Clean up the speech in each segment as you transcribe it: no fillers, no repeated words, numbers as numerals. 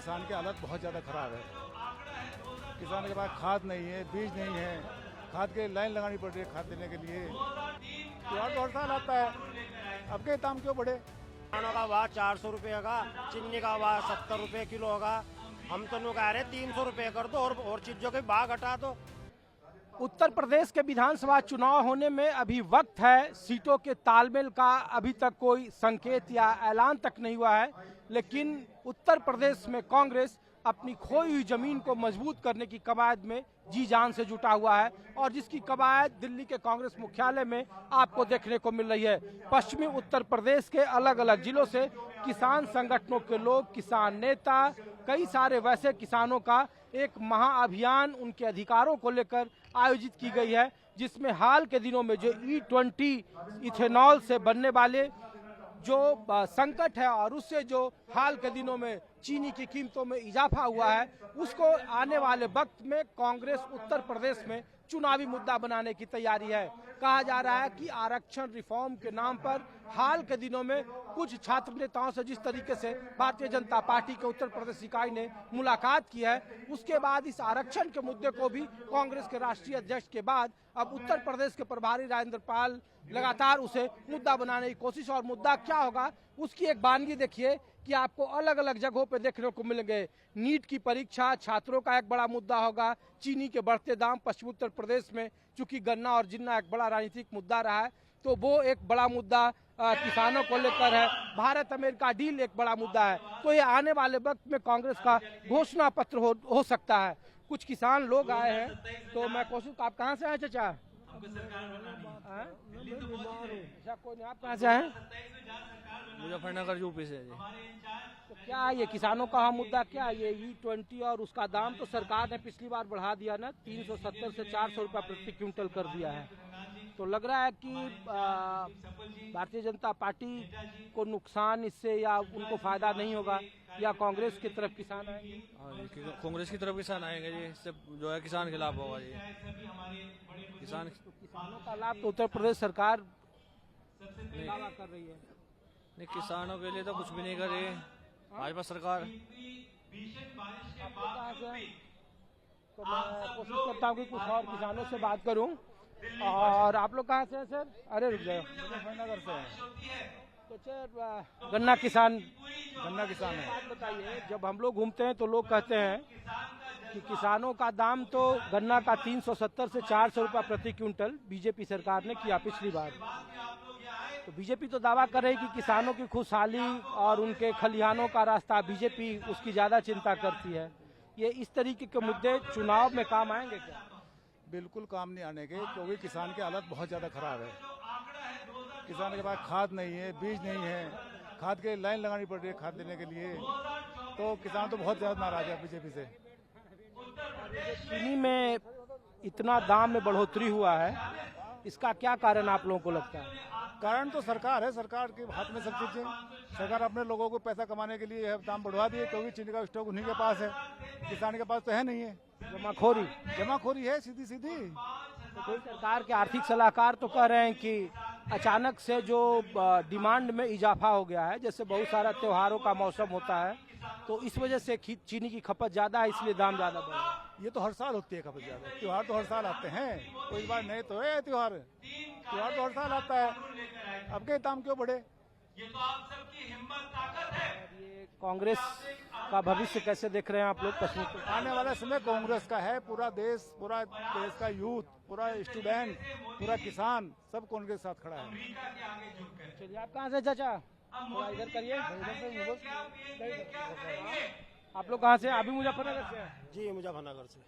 किसान की हालत बहुत ज़्यादा ख़राब है। किसान के पास खाद नहीं है, बीज नहीं है, खाद के लाइन लगानी पड़ रही है खाद देने के लिए। त्योहार तो हर साल आता है, अब के दाम क्यों बढ़े? किसानों का भाव 400 रुपये का, चीनी का भाव 70 रुपये किलो होगा। हम तो नु कह रहे 300 रुपये कर दो और चीजों के भाव घटा दो। उत्तर प्रदेश के विधानसभा चुनाव होने में अभी वक्त है। सीटों के तालमेल का अभी तक कोई संकेत या ऐलान तक नहीं हुआ है, लेकिन उत्तर प्रदेश में कांग्रेस अपनी खोई हुई जमीन को मजबूत करने की कवायद में जी जान से जुटा हुआ है और जिसकी कवायद दिल्ली के कांग्रेस मुख्यालय में आपको देखने को मिल रही है। पश्चिमी उत्तर प्रदेश के अलग अलग जिलों से किसान संगठनों के लोग, किसान नेता, कई सारे वैसे किसानों का एक महाअभियान उनके अधिकारों को लेकर आयोजित की गई है, जिसमें हाल के दिनों में जो E20 इथेनॉल से बनने वाले जो संकट है और उससे जो हाल के दिनों में चीनी की कीमतों में इजाफा हुआ है, उसको आने वाले वक्त में कांग्रेस उत्तर प्रदेश में चुनावी मुद्दा बनाने की तैयारी है। कहा जा रहा है कि आरक्षण रिफॉर्म के नाम पर हाल के दिनों में कुछ छात्र नेताओं से जिस तरीके से भारतीय जनता पार्टी के उत्तर प्रदेश इकाई ने मुलाकात की है, उसके बाद इस आरक्षण के मुद्दे को भी कांग्रेस के राष्ट्रीय अध्यक्ष के बाद अब उत्तर प्रदेश के प्रभारी राजेंद्र पाल लगातार उसे मुद्दा बनाने की कोशिश। और मुद्दा क्या होगा उसकी एक वानगी देखिए कि आपको अलग अलग जगहों पे देखने को मिलेंगे। नीट की परीक्षा छात्रों का एक बड़ा मुद्दा होगा, चीनी के बढ़ते दाम पश्चिमी उत्तर प्रदेश में चूंकि गन्ना और जिन्ना एक बड़ा राजनीतिक मुद्दा रहा है तो वो एक बड़ा मुद्दा किसानों को लेकर है। भारत अमेरिका डील एक बड़ा मुद्दा है, तो ये आने वाले वक्त में कांग्रेस का घोषणा पत्र हो सकता है। कुछ किसान लोग आए हैं तो मैं कोशिश, आप कहाँ से आए चाचा? अच्छा, कोई नहीं, आप कहाँ से आए? मुजफ्फरनगर यूपी से जी। तो क्या ये किसानों का अहम मुद्दा क्या है? ये E20 और उसका दाम तो सरकार ने पिछली बार बढ़ा दिया ना, 370 से 400 रुपया प्रति क्विंटल कर दिया है। तो लग रहा है कि भारतीय जनता पार्टी को नुकसान इससे या उनको फायदा नहीं होगा, या कांग्रेस की तरफ किसान आएंगे? कांग्रेस की तरफ किसान आएंगे जी, इससे जो है किसान के लाभ होगा जी। किसानों का लाभ तो उत्तर प्रदेश सरकार दावा कर रही है। नहीं, किसानों के लिए तो कुछ भी नहीं कर रही है भाजपा सरकार। तो मैं कोशिश करता हूँ कि कुछ और किसानों से बात करूँ। और आप लोग कहाँ से हैं सर? अरे रुक जाओ, मुजफ्फरनगर से है। तो सर गन्ना किसान है। बात बताइए, जब हम लोग घूमते हैं तो लोग कहते हैं कि किसानों का दाम तो गन्ना का 370 से 400 रुपया प्रति क्विंटल बीजेपी सरकार ने किया पिछली बार। तो बीजेपी तो दावा कर रही है कि किसानों की खुशहाली और उनके खलिहानों का रास्ता बीजेपी उसकी ज्यादा चिंता करती है। ये इस तरीके के मुद्दे चुनाव में काम आएंगे क्या? बिल्कुल काम नहीं आने के, क्योंकि किसान की हालत बहुत ज़्यादा ख़राब है। किसान के पास खाद नहीं है, बीज नहीं है, खाद के लाइन लगानी पड़ रही है खाद देने के लिए। तो किसान तो बहुत ज़्यादा नाराज है बीजेपी से। चीनी में इतना दाम में बढ़ोतरी हुआ है, इसका क्या कारण आप लोगों को लगता है? कारण तो सरकार है, सरकार के हाथ में सब चीजें। सरकार अपने लोगों को पैसा कमाने के लिए दाम बढ़वा दिए, क्योंकि चीनी का स्टॉक उन्हीं के पास है, किसान के पास तो है नहीं है। जमाखोरी है सीधी। तो कोई सरकार के आर्थिक सलाहकार तो कह रहे हैं कि अचानक से जो डिमांड में इजाफा हो गया है, जैसे बहुत सारा त्योहारों का मौसम होता है तो इस वजह से चीनी की खपत ज्यादा है, इसलिए दाम ज्यादा बढ़ रहा है। ये तो हर साल होती है खपत ज्यादा। त्योहार तो हर साल आते हैं, कोई बार नहीं तो है त्योहार तो हर साल आता है, अब के दाम क्यों बढ़े? ये कांग्रेस का भविष्य कैसे देख रहे हैं आप लोग? पश्चिमी आने वाला समय कांग्रेस का है। पूरा देश का यूथ, पूरा स्टूडेंट, पूरा किसान सब कांग्रेस के साथ खड़ा है। चलिए, आप कहाँ से चाचा? थोड़ा इधर करिए। आप लोग कहाँ से? अभी मुजफ्फरनगर से? जी, मुजफ्फरनगर से।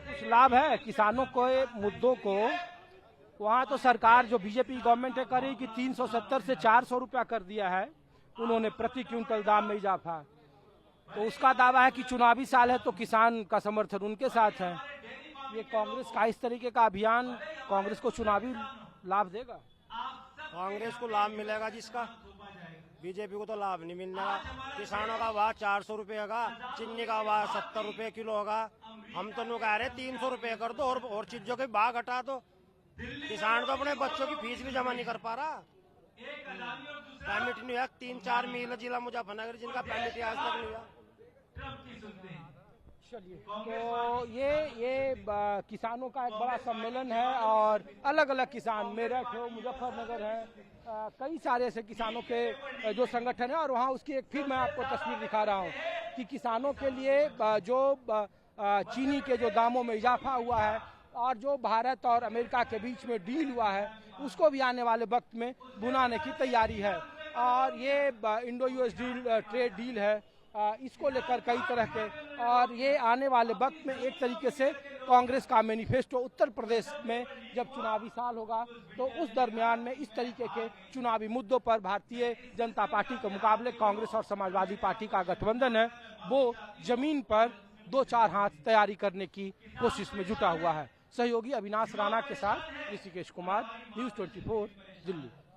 कुछ लाभ है किसानों को मुद्दों को? वहाँ तो सरकार जो बीजेपी गवर्नमेंट है कर रही कि 370 से 400 रुपया कर दिया है उन्होंने प्रति क्विंटल दाम में इजाफा। तो उसका दावा है कि चुनावी साल है तो किसान का समर्थन उनके साथ है। ये कांग्रेस का इस तरीके का अभियान कांग्रेस को चुनावी लाभ देगा? कांग्रेस को लाभ मिलेगा जिसका, बीजेपी को तो लाभ नहीं मिलेगा। किसानों का भाव 400 रुपये होगा, चीनी का भाव 70 रुपये किलो होगा। हम तो नु कह रहे 300 रुपये कर दो और चीजों के भाव घटा दो। किसान तो अपने बच्चों की फीस भी जमा नहीं कर पा रहा। परमिट नहीं है, 3-4 मील जिला मुजफ्फरनगर जिनका परमिट आज तक नहीं हुआ। चलिए, तो ये किसानों का एक बड़ा सम्मेलन है और अलग अलग किसान, मेरठ हो, मुजफ्फरनगर है, कई सारे ऐसे किसानों के जो संगठन है, और वहाँ उसकी एक फिर मैं आपको तस्वीर दिखा रहा हूँ कि किसानों के लिए जो चीनी के जो दामों में इजाफा हुआ है और जो भारत और अमेरिका के बीच में डील हुआ है उसको भी आने वाले वक्त में भुनाने की तैयारी है। और ये इंडो यूएस ट्रेड डील है, इसको लेकर कई तरह के, और ये आने वाले वक्त में एक तरीके से कांग्रेस का मैनिफेस्टो उत्तर प्रदेश में जब चुनावी साल होगा तो उस दरमियान में इस तरीके के चुनावी मुद्दों पर भारतीय जनता पार्टी के मुकाबले कांग्रेस और समाजवादी पार्टी का गठबंधन है वो जमीन पर दो चार हाथ तैयारी करने की कोशिश में जुटा हुआ है। सहयोगी अविनाश राणा के साथ ऋषिकेश कुमार, न्यूज़ 24 दिल्ली।